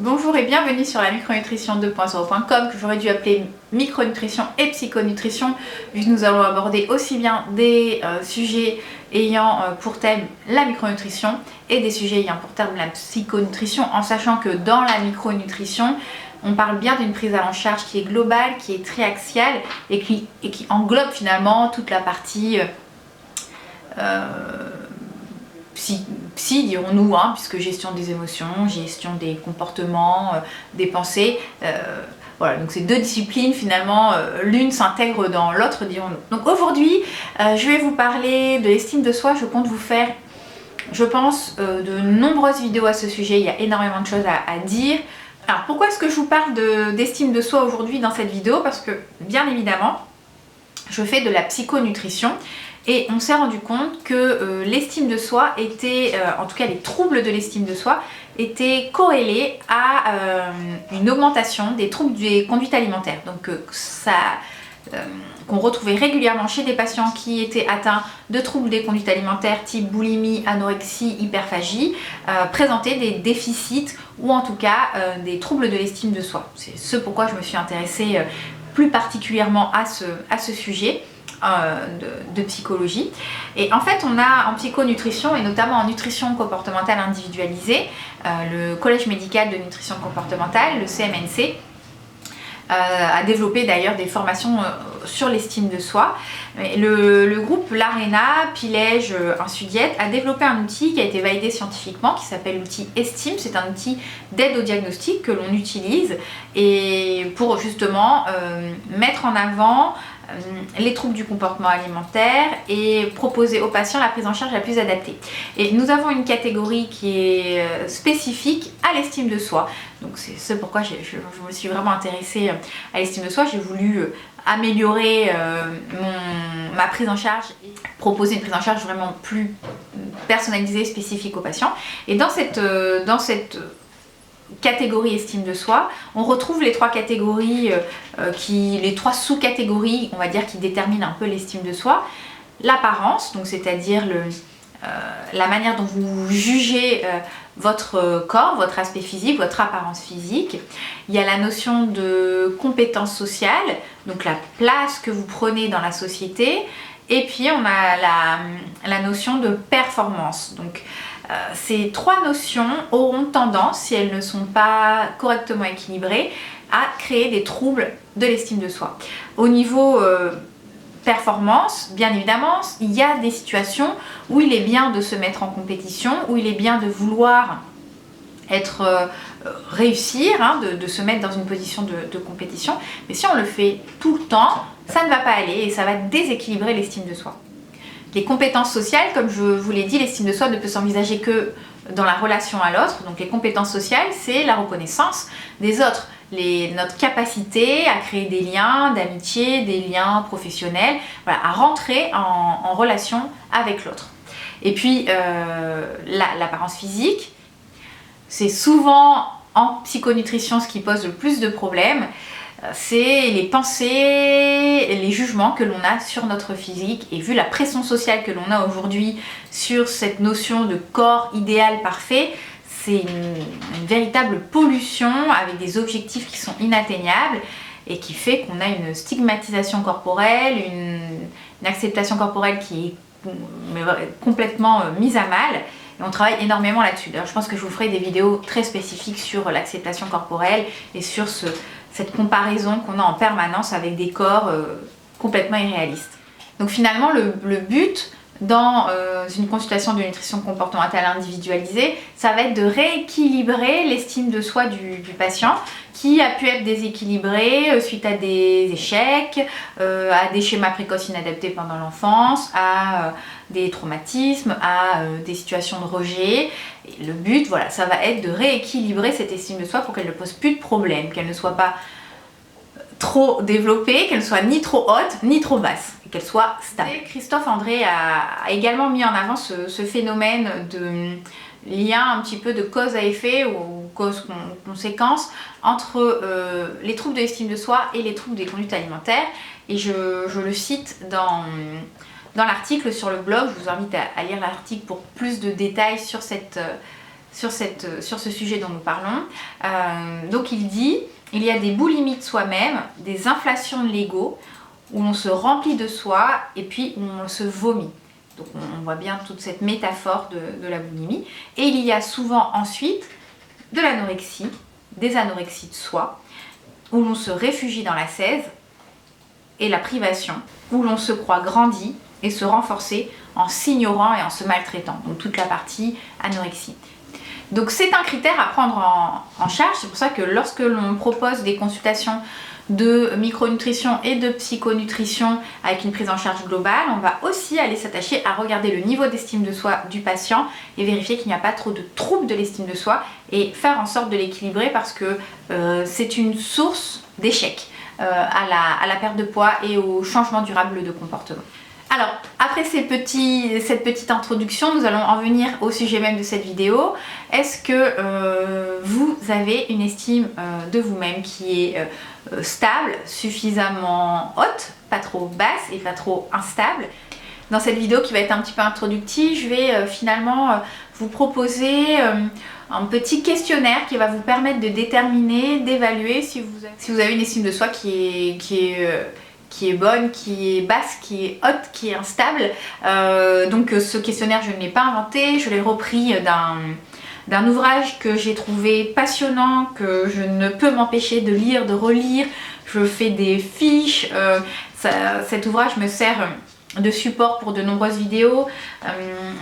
Bonjour et bienvenue sur la micronutrition 2.0.com que j'aurais dû appeler micronutrition et psychonutrition vu que nous allons aborder aussi bien des sujets ayant pour thème la micronutrition et des sujets ayant pour thème la psychonutrition, en sachant que dans la micronutrition on parle bien d'une prise en charge qui est globale, qui est triaxiale et qui englobe finalement toute la partie psy dirons-nous, puisque gestion des émotions, gestion des comportements, des pensées, voilà, donc ces deux disciplines finalement, l'une s'intègre dans l'autre dirons-nous. Donc aujourd'hui, je vais vous parler de l'estime de soi. Je compte vous faire, je pense, de nombreuses vidéos à ce sujet, il y a énormément de choses à dire. Alors pourquoi est-ce que je vous parle d'estime de soi aujourd'hui dans cette vidéo? Parce que bien évidemment, je fais de la psychonutrition. Et on s'est rendu compte que l'estime de soi était, en tout cas les troubles de l'estime de soi, étaient corrélés à une augmentation des troubles des conduites alimentaires. Donc qu'on retrouvait régulièrement chez des patients qui étaient atteints de troubles des conduites alimentaires type boulimie, anorexie, hyperphagie, présentaient des déficits ou en tout cas des troubles de l'estime de soi. C'est ce pourquoi je me suis intéressée plus particulièrement à ce sujet. De psychologie. Et en fait, on a en psychonutrition et notamment en nutrition comportementale individualisée, le Collège médical de nutrition comportementale, le CMNC, a développé d'ailleurs des formations sur l'estime de soi. Le groupe l'ARENA, Pilège, Insudiette a développé un outil qui a été validé scientifiquement qui s'appelle l'outil Estime. C'est un outil d'aide au diagnostic que l'on utilise et pour justement mettre en avant les troubles du comportement alimentaire et proposer aux patients la prise en charge la plus adaptée. Et nous avons une catégorie qui est spécifique à l'estime de soi. Donc c'est ce pourquoi je me suis vraiment intéressée à l'estime de soi. J'ai voulu améliorer ma prise en charge et proposer une prise en charge vraiment plus personnalisée, spécifique aux patients. Et dans cette catégorie estime de soi, on retrouve les trois catégories, les trois sous-catégories, on va dire, qui déterminent un peu l'estime de soi. L'apparence, donc c'est-à-dire la manière dont vous jugez votre corps, votre aspect physique, votre apparence physique. Il y a la notion de compétence sociale, donc la place que vous prenez dans la société. Et puis on a la notion de performance. Donc ces trois notions auront tendance, si elles ne sont pas correctement équilibrées, à créer des troubles de l'estime de soi. Au niveau performance, bien évidemment, il y a des situations où il est bien de se mettre en compétition, où il est bien de vouloir réussir, de se mettre dans une position de compétition. Mais si on le fait tout le temps, ça ne va pas aller et ça va déséquilibrer l'estime de soi. Les compétences sociales, comme je vous l'ai dit, l'estime de soi ne peut s'envisager que dans la relation à l'autre. Donc les compétences sociales, c'est la reconnaissance des autres, notre capacité à créer des liens d'amitié, des liens professionnels, voilà, à rentrer en relation avec l'autre. Et puis l'apparence physique, c'est souvent en psychonutrition ce qui pose le plus de problèmes. C'est les pensées, les jugements que l'on a sur notre physique, et vu la pression sociale que l'on a aujourd'hui sur cette notion de corps idéal parfait, c'est une véritable pollution avec des objectifs qui sont inatteignables et qui fait qu'on a une stigmatisation corporelle, une acceptation corporelle qui est complètement mise à mal. Et on travaille énormément là-dessus. D'ailleurs, je pense que je vous ferai des vidéos très spécifiques sur l'acceptation corporelle et sur cette comparaison qu'on a en permanence avec des corps complètement irréalistes. Donc finalement, le but dans une consultation de nutrition comportementale individualisée, ça va être de rééquilibrer l'estime de soi du patient qui a pu être déséquilibré suite à des échecs, à des schémas précoces inadaptés pendant l'enfance, à des traumatismes, à des situations de rejet. Et le but, voilà, ça va être de rééquilibrer cette estime de soi pour qu'elle ne pose plus de problème, qu'elle ne soit pas trop développée, qu'elle ne soit ni trop haute ni trop basse, et qu'elle soit stable. Et Christophe André a également mis en avant ce phénomène de lien un petit peu de cause à effet ou cause-conséquence entre les troubles de l'estime de soi et les troubles des conduites alimentaires. Et je le cite dans l'article sur le blog. Je vous invite à lire l'article pour plus de détails sur cette sur ce sujet dont nous parlons. Donc il dit, il y a des boulimies de soi-même, des inflations de l'ego, où l'on se remplit de soi et puis où on se vomit. Donc on voit bien toute cette métaphore de la boulimie. Et il y a souvent ensuite de l'anorexie, des anorexies de soi, où l'on se réfugie dans l'ascèse et la privation, où l'on se croit grandi et se renforcer en s'ignorant et en se maltraitant. Donc toute la partie anorexie. Donc c'est un critère à prendre en charge. C'est pour ça que lorsque l'on propose des consultations de micronutrition et de psychonutrition avec une prise en charge globale, on va aussi aller s'attacher à regarder le niveau d'estime de soi du patient et vérifier qu'il n'y a pas trop de troubles de l'estime de soi et faire en sorte de l'équilibrer parce que c'est une source d'échec à la perte de poids et au changement durable de comportement. Alors, après cette petite introduction, nous allons en venir au sujet même de cette vidéo. Est-ce que vous avez une estime de vous-même qui est stable, suffisamment haute, pas trop basse et pas trop instable? Dans cette vidéo qui va être un petit peu introductive, je vais finalement vous proposer un petit questionnaire qui va vous permettre de déterminer, d'évaluer si vous avez une estime de soi qui est bonne, qui est basse, qui est haute, qui est instable. Donc ce questionnaire, je ne l'ai pas inventé, je l'ai repris d'un ouvrage que j'ai trouvé passionnant, que je ne peux m'empêcher de lire, de relire. Je fais des fiches. Cet ouvrage me sert de support pour de nombreuses vidéos,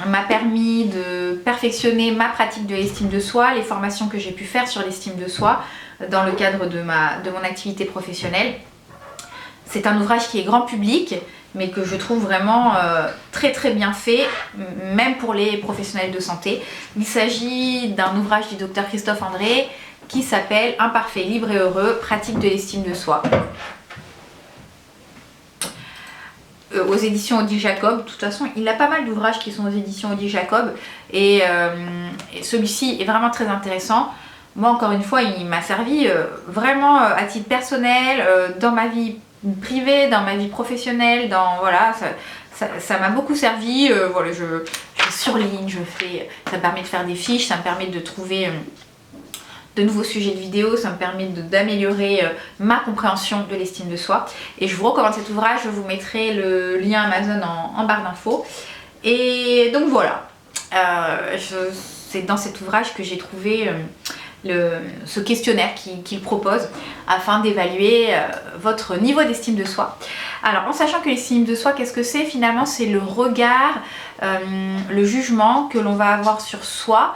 m'a permis de perfectionner ma pratique de l'estime de soi, les formations que j'ai pu faire sur l'estime de soi dans le cadre de mon activité professionnelle. C'est un ouvrage qui est grand public, mais que je trouve vraiment très très bien fait, même pour les professionnels de santé. Il s'agit d'un ouvrage du docteur Christophe André qui s'appelle « Imparfait, libre et heureux, pratique de l'estime de soi ». Aux éditions Odile Jacob. De toute façon, il a pas mal d'ouvrages qui sont aux éditions Odile Jacob et celui-ci est vraiment très intéressant. Moi, encore une fois, il m'a servi vraiment à titre personnel, dans ma vie privée, dans ma vie professionnelle, voilà, ça m'a beaucoup servi. Voilà, je surligne, ça me permet de faire des fiches, ça me permet de trouver de nouveaux sujets de vidéos, ça me permet d'améliorer ma compréhension de l'estime de soi. Et je vous recommande cet ouvrage, je vous mettrai le lien Amazon en barre d'infos. Et donc voilà, c'est dans cet ouvrage que j'ai trouvé ce questionnaire qu'il propose afin d'évaluer votre niveau d'estime de soi. Alors en sachant que l'estime de soi, qu'est-ce que c'est? Finalement, c'est le regard, le jugement que l'on va avoir sur soi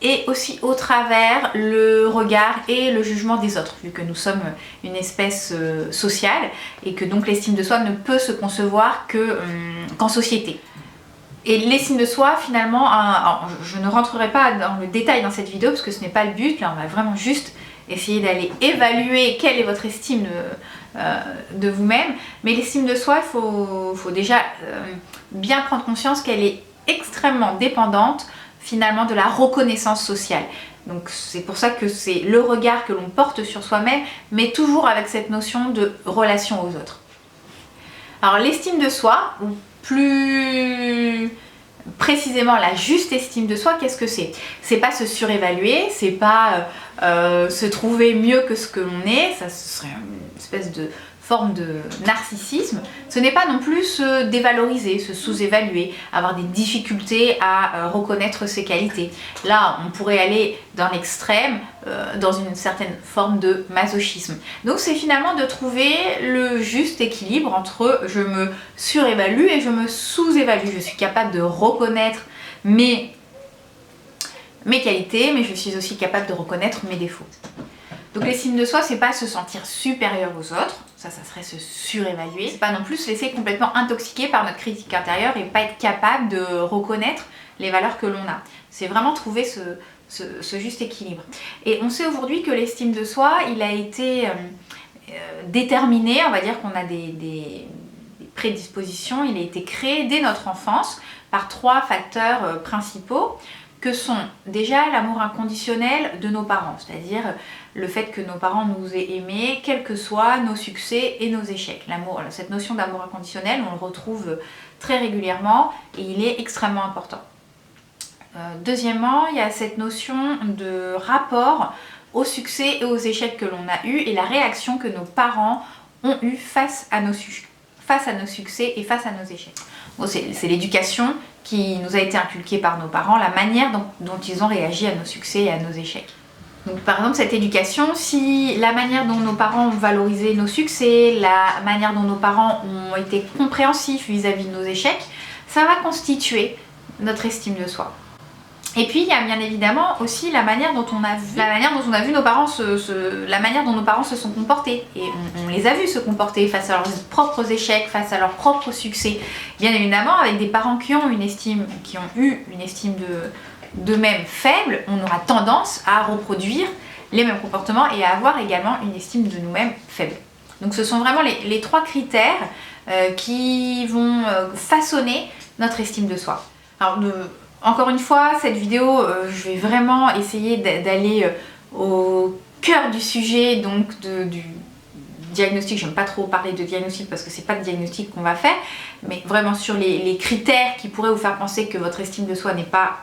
et aussi au travers le regard et le jugement des autres, vu que nous sommes une espèce sociale et que donc l'estime de soi ne peut se concevoir qu'en société. Et l'estime de soi, finalement, je ne rentrerai pas dans le détail dans cette vidéo parce que ce n'est pas le but. Là, on va vraiment juste essayer d'aller évaluer quelle est votre estime de vous-même. Mais l'estime de soi, il faut déjà bien prendre conscience qu'elle est extrêmement dépendante finalement de la reconnaissance sociale. Donc c'est pour ça que c'est le regard que l'on porte sur soi-même, mais toujours avec cette notion de relation aux autres. Alors l'estime de soi, ou plus précisément la juste estime de soi, qu'est-ce que c'est? C'est pas se surévaluer, c'est pas se trouver mieux que ce que l'on est, ça ce serait une espèce de forme de narcissisme. Ce n'est pas non plus se dévaloriser, se sous-évaluer, avoir des difficultés à reconnaître ses qualités. Là, on pourrait aller dans l'extrême, dans une certaine forme de masochisme. Donc c'est finalement de trouver le juste équilibre entre je me surévalue et je me sous-évalue. Je suis capable de reconnaître mes qualités, mais je suis aussi capable de reconnaître mes défauts. Donc l'estime de soi, c'est pas se sentir supérieur aux autres, ça serait se surévaluer. C'est pas non plus se laisser complètement intoxiquer par notre critique intérieure et pas être capable de reconnaître les valeurs que l'on a. C'est vraiment trouver ce juste équilibre. Et on sait aujourd'hui que l'estime de soi, il a été déterminé, on va dire qu'on a des prédispositions, il a été créé dès notre enfance par 3 facteurs principaux, que sont déjà l'amour inconditionnel de nos parents, c'est-à-dire le fait que nos parents nous aient aimés, quels que soient nos succès et nos échecs. L'amour, cette notion d'amour inconditionnel, on le retrouve très régulièrement et il est extrêmement important. Deuxièmement, il y a cette notion de rapport au succès et aux échecs que l'on a eus et la réaction que nos parents ont eue face à nos succès et face à nos échecs. Bon, c'est l'éducation qui nous a été inculquée par nos parents, la manière dont ils ont réagi à nos succès et à nos échecs. Donc, par exemple, cette éducation, si la manière dont nos parents ont valorisé nos succès, la manière dont nos parents ont été compréhensifs vis-à-vis de nos échecs, ça va constituer notre estime de soi. Et puis il y a bien évidemment aussi la manière dont on a vu nos parents la manière dont nos parents se sont comportés. Et on les a vus se comporter face à leurs propres échecs, face à leurs propres succès. Bien évidemment, avec des parents qui ont eu une estime d'eux-mêmes faible, on aura tendance à reproduire les mêmes comportements et à avoir également une estime de nous-mêmes faible. Donc ce sont vraiment les trois critères qui vont façonner notre estime de soi. Alors, encore une fois, cette vidéo, je vais vraiment essayer d'aller au cœur du sujet, donc du diagnostic. J'aime pas trop parler de diagnostic parce que c'est pas de diagnostic qu'on va faire, mais vraiment sur les critères qui pourraient vous faire penser que votre estime de soi n'est pas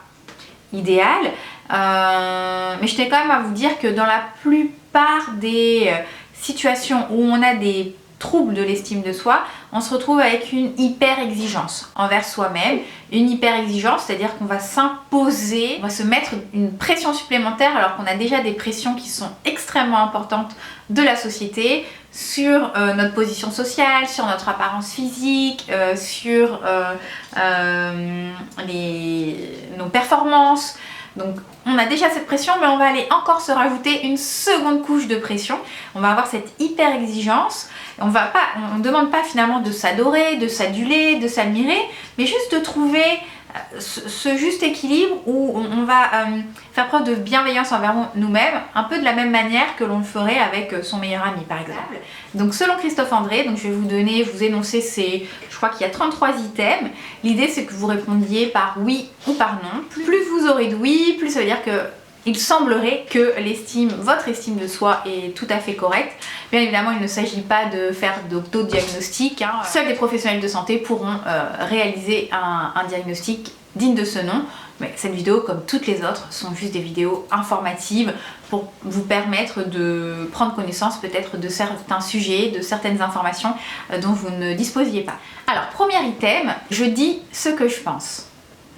idéale. Mais je tenais quand même à vous dire que dans la plupart des situations où on a des troubles de l'estime de soi, on se retrouve avec une hyper exigence envers soi-même, une hyper exigence, c'est-à-dire qu'on va s'imposer, on va se mettre une pression supplémentaire alors qu'on a déjà des pressions qui sont extrêmement importantes de la société sur notre position sociale, sur notre apparence physique, sur nos performances. Donc on a déjà cette pression, mais on va aller encore se rajouter une seconde couche de pression. On va avoir cette hyper exigence. On ne demande pas finalement de s'adorer, de s'aduler, de s'admirer, mais juste de trouver ce juste équilibre où on va faire preuve de bienveillance envers nous-mêmes, un peu de la même manière que l'on le ferait avec son meilleur ami par exemple. Donc selon Christophe André, donc je vais vous énoncer je crois qu'il y a 33 items. L'idée c'est que vous répondiez par oui ou par non. Plus vous aurez de oui, plus ça veut dire que il semblerait que votre estime de soi est tout à fait correcte. Bien évidemment, il ne s'agit pas de faire d'autodiagnostic. Seuls des professionnels de santé pourront réaliser un diagnostic digne de ce nom. Mais cette vidéo, comme toutes les autres, sont juste des vidéos informatives pour vous permettre de prendre connaissance peut-être de certains sujets, de certaines informations dont vous ne disposiez pas. Alors, premier item, je dis ce que je pense.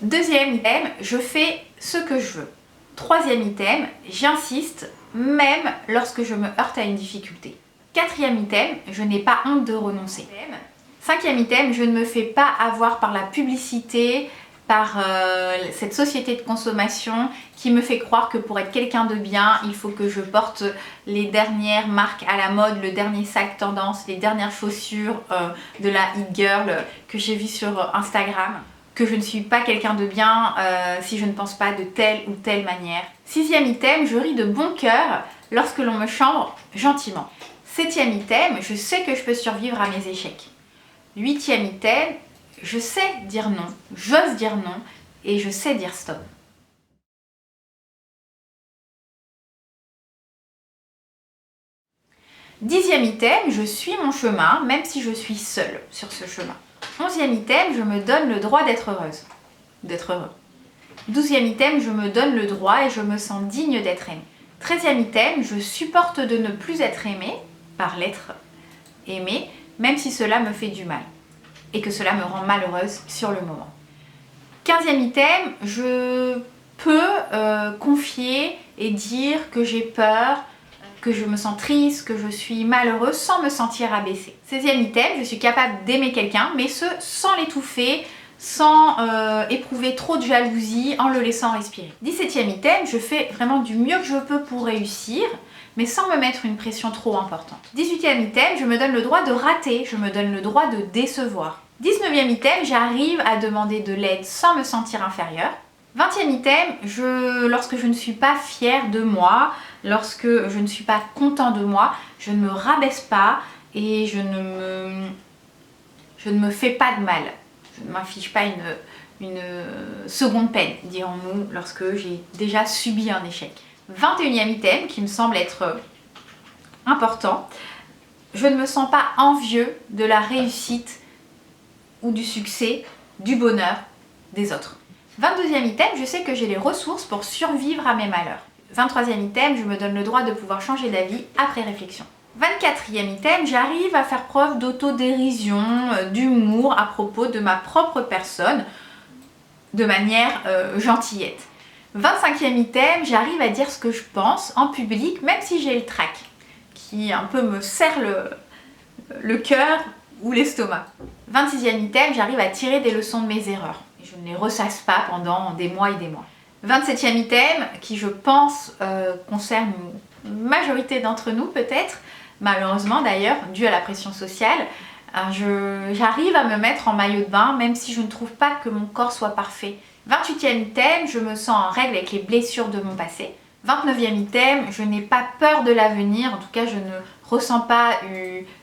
Deuxième item, je fais ce que je veux. Troisième item, j'insiste même lorsque je me heurte à une difficulté. Quatrième item, je n'ai pas honte de renoncer. Cinquième item, je ne me fais pas avoir par la publicité, par cette société de consommation qui me fait croire que pour être quelqu'un de bien, il faut que je porte les dernières marques à la mode, le dernier sac tendance, les dernières chaussures de la It Girl que j'ai vu sur Instagram. Que je ne suis pas quelqu'un de bien si je ne pense pas de telle ou telle manière. Sixième item, je ris de bon cœur lorsque l'on me chambre gentiment. Septième item, je sais que je peux survivre à mes échecs. Huitième item, je sais dire non, j'ose dire non et je sais dire stop. Dixième item, je suis mon chemin même si je suis seule sur ce chemin. 11e item, je me donne le droit d'être heureuse, d'être heureux. 12e item, je me donne le droit et je me sens digne d'être aimée. 13e item, je supporte de ne plus être aimée par l'être aimée, même si cela me fait du mal et que cela me rend malheureuse sur le moment. 15e item, je peux confier et dire que j'ai peur, que je me sens triste, que je suis malheureuse sans me sentir abaissée. 16e item, je suis capable d'aimer quelqu'un, mais ce sans l'étouffer, sans éprouver trop de jalousie, en le laissant respirer. 17e item, je fais vraiment du mieux que je peux pour réussir, mais sans me mettre une pression trop importante. 18e item, je me donne le droit de rater, je me donne le droit de décevoir. 19e item, j'arrive à demander de l'aide sans me sentir inférieure. 20e item, lorsque je ne suis pas fière de moi, lorsque je ne suis pas content de moi, je ne me rabaisse pas et je ne me fais pas de mal. Je ne m'affiche pas une seconde peine, dirons-nous, lorsque j'ai déjà subi un échec. 21e item, qui me semble être important, je ne me sens pas envieux de la réussite ou du succès, du bonheur des autres. 22e item, je sais que j'ai les ressources pour survivre à mes malheurs. 23e item, je me donne le droit de pouvoir changer d'avis après réflexion. 24e item, j'arrive à faire preuve d'autodérision, d'humour à propos de ma propre personne, de manière gentillette. 25e item, j'arrive à dire ce que je pense en public, même si j'ai le trac, qui un peu me serre le cœur ou l'estomac. 26e item, j'arrive à tirer des leçons de mes erreurs. Et je ne les ressasse pas pendant des mois et des mois. 27e item, qui je pense concerne une majorité d'entre nous peut-être, malheureusement d'ailleurs, dû à la pression sociale, j'arrive à me mettre en maillot de bain même si je ne trouve pas que mon corps soit parfait. 28e item, je me sens en règle avec les blessures de mon passé. 29e item, je n'ai pas peur de l'avenir, en tout cas je ne ressens pas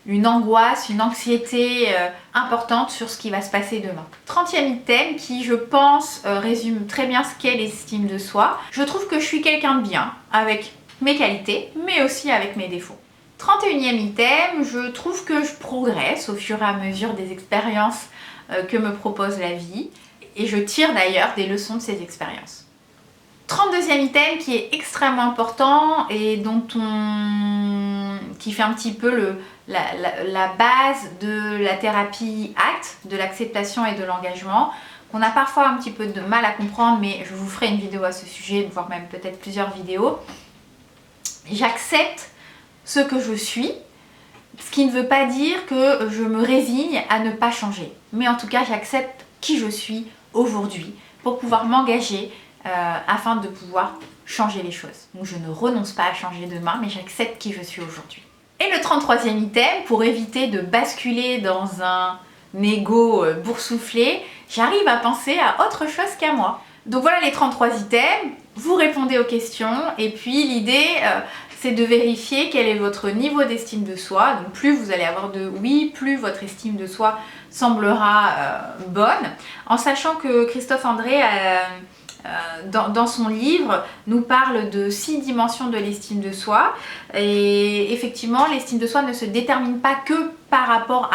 une angoisse, une anxiété importante sur ce qui va se passer demain. 30e item, qui je pense résume très bien ce qu'est l'estime de soi. Je trouve que je suis quelqu'un de bien, avec mes qualités, mais aussi avec mes défauts. 31e item, je trouve que je progresse au fur et à mesure des expériences que me propose la vie, et je tire d'ailleurs des leçons de ces expériences. 32e item qui est extrêmement important et qui fait un petit peu la base de la thérapie ACT, de l'acceptation et de l'engagement, qu'on a parfois un petit peu de mal à comprendre, mais je vous ferai une vidéo à ce sujet, voire même peut-être plusieurs vidéos. J'accepte ce que je suis, ce qui ne veut pas dire que je me résigne à ne pas changer, mais en tout cas j'accepte qui je suis aujourd'hui pour pouvoir m'engager afin de pouvoir changer les choses. Donc je ne renonce pas à changer demain, mais j'accepte qui je suis aujourd'hui. Et le 33e item, pour éviter de basculer dans un ego boursouflé, j'arrive à penser à autre chose qu'à moi. Donc voilà les 33 items, vous répondez aux questions, et puis l'idée c'est de vérifier quel est votre niveau d'estime de soi. Donc plus vous allez avoir de oui, plus votre estime de soi semblera bonne, en sachant que Christophe André dans son livre nous parle de 6 dimensions de l'estime de soi, et effectivement l'estime de soi ne se détermine pas que par rapport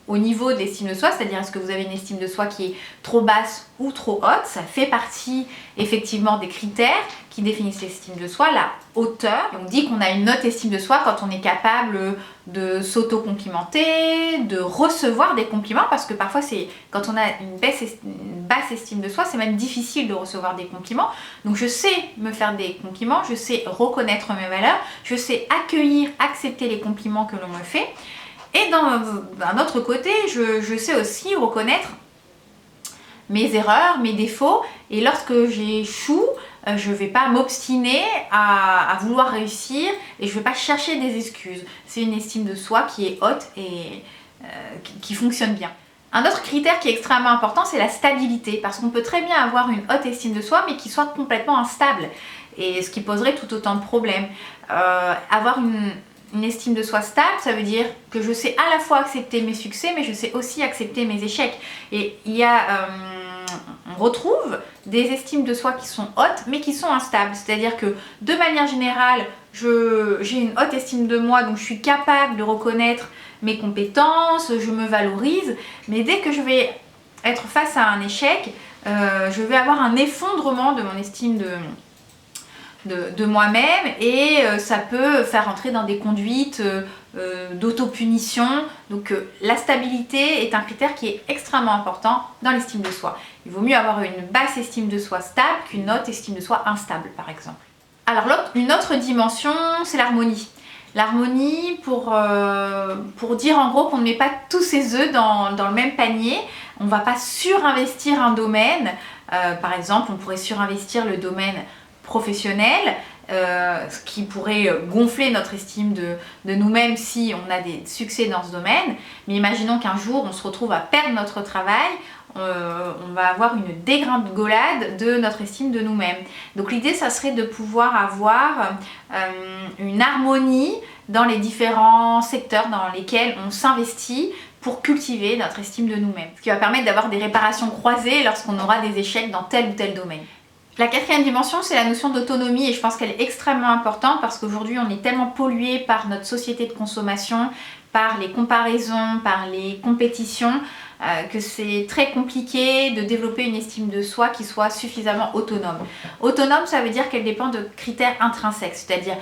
au niveau d'estime de soi, c'est-à-dire est-ce que vous avez une estime de soi qui est trop basse ou trop haute. Ça fait partie effectivement des critères qui définissent l'estime de soi, la hauteur. On dit qu'on a une haute estime de soi quand on est capable de s'auto-complimenter, de recevoir des compliments, parce que parfois quand on a une basse estime de soi, c'est même difficile de recevoir des compliments. Donc je sais me faire des compliments, je sais reconnaître mes valeurs, je sais accueillir, accepter les compliments que l'on me fait. Et d'un autre côté, je sais aussi reconnaître mes erreurs, mes défauts, et lorsque j'échoue, je ne vais pas m'obstiner à vouloir réussir, et je ne vais pas chercher des excuses. C'est une estime de soi qui est haute et qui fonctionne bien. Un autre critère qui est extrêmement important, c'est la stabilité, parce qu'on peut très bien avoir une haute estime de soi, mais qui soit complètement instable, et ce qui poserait tout autant de problèmes. Avoir une estime de soi stable, ça veut dire que je sais à la fois accepter mes succès, mais je sais aussi accepter mes échecs. Et on retrouve des estimes de soi qui sont hautes, mais qui sont instables. C'est-à-dire que, de manière générale, j'ai une haute estime de moi, donc je suis capable de reconnaître mes compétences, je me valorise, mais dès que je vais être face à un échec, je vais avoir un effondrement de mon estime de moi-même, et ça peut faire entrer dans des conduites d'autopunition. Donc la stabilité est un critère qui est extrêmement important dans l'estime de soi. Il vaut mieux avoir une basse estime de soi stable qu'une haute estime de soi instable, par exemple. Alors une autre dimension, c'est l'harmonie. L'harmonie pour dire en gros qu'on ne met pas tous ses œufs dans le même panier. On ne va pas surinvestir un domaine. Par exemple, on pourrait surinvestir le domaine professionnel, ce qui pourrait gonfler notre estime de nous-mêmes si on a des succès dans ce domaine. Mais imaginons qu'un jour on se retrouve à perdre notre travail, on va avoir une dégringolade de notre estime de nous-mêmes. Donc l'idée, ça serait de pouvoir avoir une harmonie dans les différents secteurs dans lesquels on s'investit pour cultiver notre estime de nous-mêmes, ce qui va permettre d'avoir des réparations croisées lorsqu'on aura des échecs dans tel ou tel domaine. La quatrième dimension, c'est la notion d'autonomie, et je pense qu'elle est extrêmement importante parce qu'aujourd'hui on est tellement pollué par notre société de consommation, par les comparaisons, par les compétitions, que c'est très compliqué de développer une estime de soi qui soit suffisamment autonome. Autonome, ça veut dire qu'elle dépend de critères intrinsèques, c'est-à-dire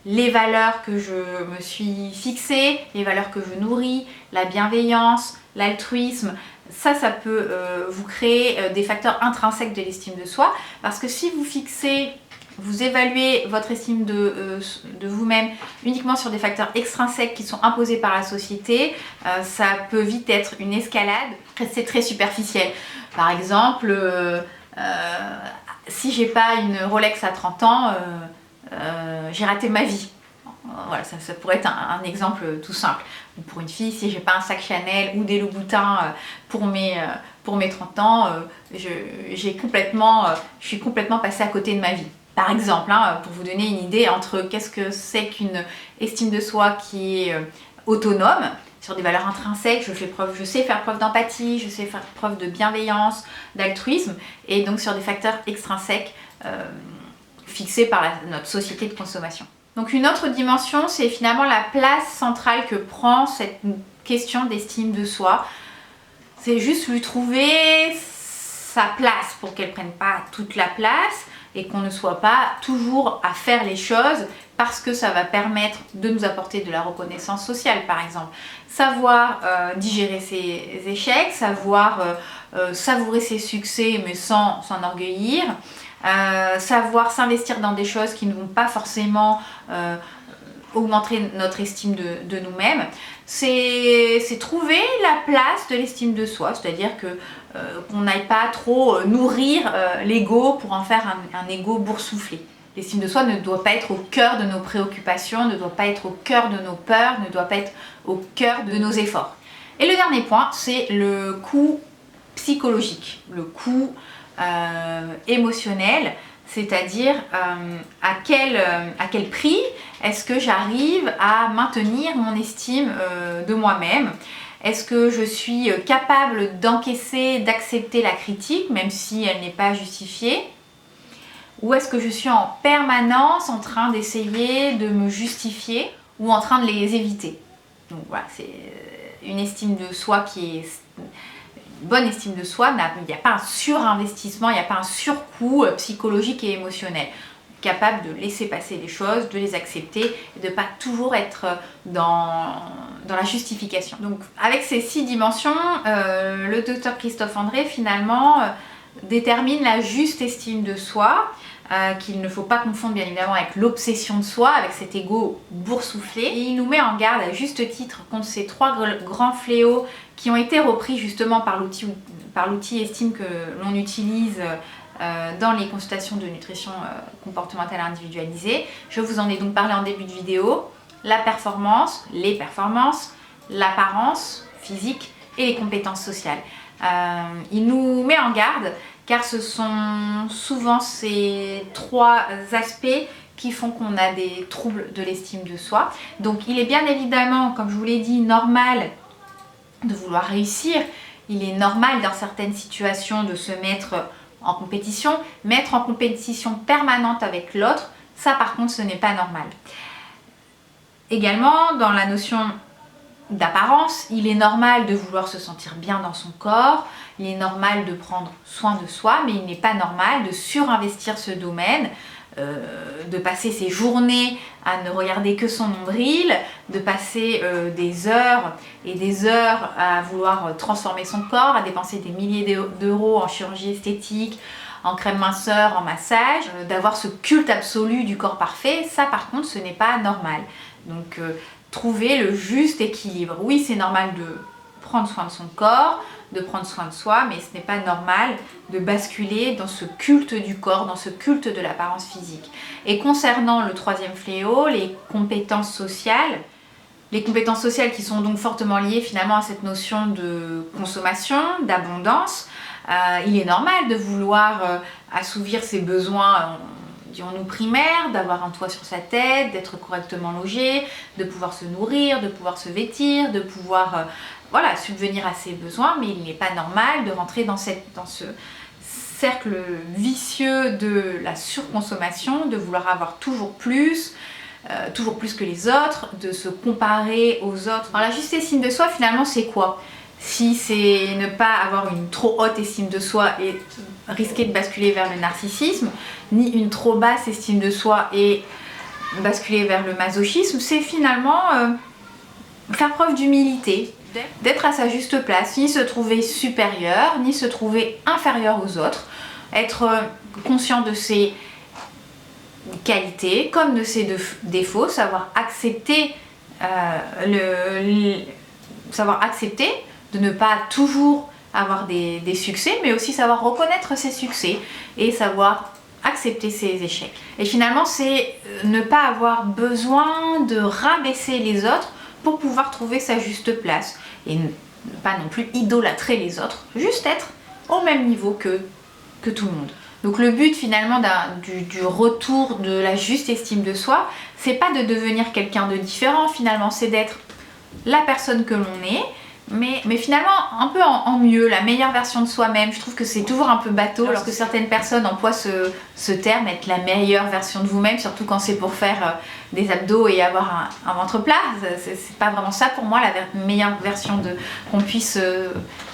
les valeurs que je me suis fixées, les valeurs que je nourris, la bienveillance, l'altruisme. Ça peut vous créer des facteurs intrinsèques de l'estime de soi, parce que si vous évaluez votre estime de vous-même uniquement sur des facteurs extrinsèques qui sont imposés par la société, ça peut vite être une escalade. C'est très superficiel. Par exemple, si j'ai pas une Rolex à 30 ans, j'ai raté ma vie. Voilà, ça pourrait être un exemple tout simple. Ou pour une fille, si j'ai pas un sac Chanel ou des Louboutins pour mes 30 ans, je suis complètement passée à côté de ma vie. Par exemple, pour vous donner une idée entre qu'est-ce que c'est qu'une estime de soi qui est autonome, sur des valeurs intrinsèques, je sais faire preuve d'empathie, je sais faire preuve de bienveillance, d'altruisme, et donc sur des facteurs extrinsèques fixés par notre société de consommation. Donc une autre dimension, c'est finalement la place centrale que prend cette question d'estime de soi. C'est juste lui trouver sa place pour qu'elle ne prenne pas toute la place et qu'on ne soit pas toujours à faire les choses parce que ça va permettre de nous apporter de la reconnaissance sociale, par exemple. Savoir digérer ses échecs, savoir savourer ses succès mais sans s'enorgueillir. Savoir s'investir dans des choses qui ne vont pas forcément augmenter notre estime de nous-mêmes, c'est trouver la place de l'estime de soi, c'est-à-dire qu'on n'aille pas trop nourrir l'ego pour en faire un ego boursouflé. L'estime de soi ne doit pas être au cœur de nos préoccupations, ne doit pas être au cœur de nos peurs, ne doit pas être au cœur de nos efforts. Et le dernier point, c'est le coût psychologique, le coût émotionnel, c'est-à-dire à quel prix est-ce que j'arrive à maintenir mon estime de moi-même. Est-ce que je suis capable d'encaisser, d'accepter la critique, même si elle n'est pas justifiée? Ou est-ce que je suis en permanence en train d'essayer de me justifier ou en train de les éviter? Donc voilà, c'est une estime de soi qui est... Une bonne estime de soi, il n'y a pas un surinvestissement, il n'y a pas un surcoût psychologique et émotionnel. Capable de laisser passer les choses, de les accepter et de ne pas toujours être dans la justification. Donc avec ces 6 dimensions, le docteur Christophe André finalement détermine la juste estime de soi, qu'il ne faut pas confondre bien évidemment avec l'obsession de soi, avec cet ego boursouflé. Et il nous met en garde à juste titre contre ces 3 grands fléaux qui ont été repris justement par l'outil estime que l'on utilise dans les consultations de nutrition comportementale individualisée. Je vous en ai donc parlé en début de vidéo. La performance, les performances, l'apparence physique et les compétences sociales. Il nous met en garde car ce sont souvent ces 3 aspects qui font qu'on a des troubles de l'estime de soi. Donc il est bien évidemment, comme je vous l'ai dit, normal de vouloir réussir. Il est normal dans certaines situations de se mettre en compétition permanente avec l'autre, ça par contre ce n'est pas normal. Également dans la notion d'apparence, il est normal de vouloir se sentir bien dans son corps, il est normal de prendre soin de soi, mais il n'est pas normal de surinvestir ce domaine, de passer ses journées à ne regarder que son nombril, de passer des heures et des heures à vouloir transformer son corps, à dépenser des milliers d'euros en chirurgie esthétique, en crème minceur, en massage, d'avoir ce culte absolu du corps parfait, ça par contre ce n'est pas normal. Donc trouver le juste équilibre. Oui, c'est normal de prendre soin de son corps, de prendre soin de soi, mais ce n'est pas normal de basculer dans ce culte du corps, dans ce culte de l'apparence physique. Et concernant le 3e fléau, les compétences sociales qui sont donc fortement liées finalement à cette notion de consommation, d'abondance, il est normal de vouloir assouvir ses besoins, dirons-nous primaires, d'avoir un toit sur sa tête, d'être correctement logé, de pouvoir se nourrir, de pouvoir se vêtir, de pouvoir subvenir à ses besoins, mais il n'est pas normal de rentrer dans ce cercle vicieux de la surconsommation, de vouloir avoir toujours plus que les autres, de se comparer aux autres. Alors la juste estime de soi finalement c'est quoi? Si c'est ne pas avoir une trop haute estime de soi et risquer de basculer vers le narcissisme, ni une trop basse estime de soi et basculer vers le masochisme, c'est finalement faire preuve d'humilité, d'être à sa juste place, ni se trouver supérieur, ni se trouver inférieur aux autres, être conscient de ses qualités comme de ses défauts, savoir accepter de ne pas toujours avoir des succès, mais aussi savoir reconnaître ses succès et savoir accepter ses échecs. Et finalement, c'est ne pas avoir besoin de rabaisser les autres pour pouvoir trouver sa juste place et ne pas non plus idolâtrer les autres, juste être au même niveau que tout le monde. Donc le but finalement du retour de la juste estime de soi, c'est pas de devenir quelqu'un de différent finalement, c'est d'être la personne que l'on est, mais finalement un peu en mieux, la meilleure version de soi-même. Je trouve que c'est toujours un peu bateau lorsque certaines personnes emploient ce terme, être la meilleure version de vous-même, surtout quand c'est pour faire des abdos et avoir un ventre plat. C'est pas vraiment ça pour moi, la meilleure version qu'on puisse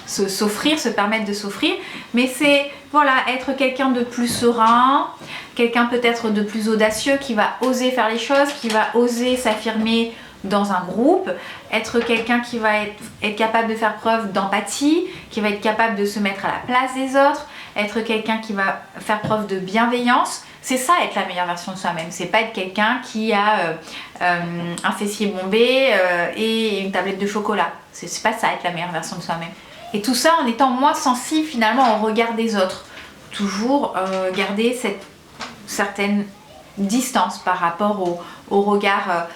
s'offrir, se permettre de s'offrir. Mais c'est voilà, être quelqu'un de plus serein, quelqu'un peut-être de plus audacieux qui va oser faire les choses, qui va oser s'affirmer dans un groupe, être quelqu'un qui va être capable de faire preuve d'empathie, qui va être capable de se mettre à la place des autres, être quelqu'un qui va faire preuve de bienveillance. C'est ça être la meilleure version de soi-même, c'est pas être quelqu'un qui a un fessier bombé et une tablette de chocolat. C'est pas ça être la meilleure version de soi-même. Et tout ça en étant moins sensible finalement au regard des autres. Toujours garder cette certaine distance par rapport au regard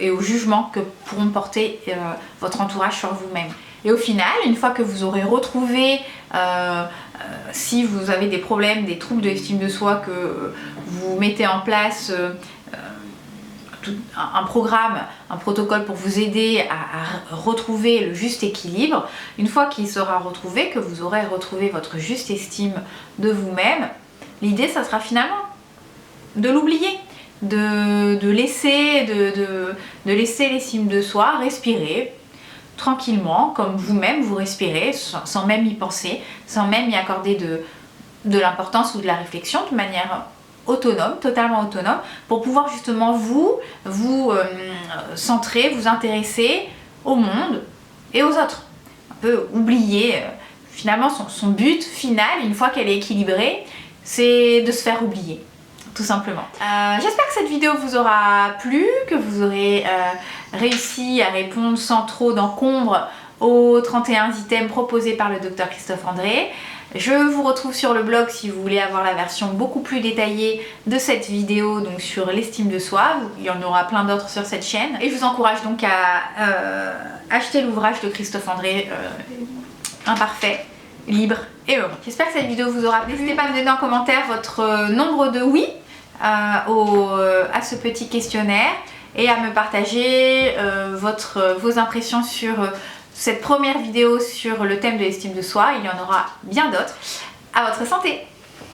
et au jugement que pourront porter votre entourage sur vous-même. Et au final, une fois que vous aurez retrouvé, si vous avez des problèmes, des troubles de l'estime de soi, que vous mettez en place un programme, un protocole pour vous aider à retrouver le juste équilibre, une fois qu'il sera retrouvé, que vous aurez retrouvé votre juste estime de vous-même, l'idée, ça sera finalement de l'oublier. De laisser l'estime de soi respirer tranquillement, comme vous-même vous respirez, sans même y penser, sans même y accorder de l'importance ou de la réflexion, de manière autonome, totalement autonome, pour pouvoir justement vous centrer, vous intéresser au monde et aux autres. Un peu oublier, finalement son but final, une fois qu'elle est équilibrée, c'est de se faire oublier. Tout simplement. J'espère que cette vidéo vous aura plu, que vous aurez réussi à répondre sans trop d'encombre aux 31 items proposés par le Dr Christophe André. Je vous retrouve sur le blog si vous voulez avoir la version beaucoup plus détaillée de cette vidéo, donc sur l'estime de soi. Il y en aura plein d'autres sur cette chaîne. Et je vous encourage donc à acheter l'ouvrage de Christophe André, Imparfait, libre et heureux. J'espère que cette vidéo vous aura plu. N'hésitez pas à me donner en commentaire votre nombre de oui à ce petit questionnaire et à me partager vos impressions sur cette première vidéo sur le thème de l'estime de soi. Il y en aura bien d'autres. À votre santé!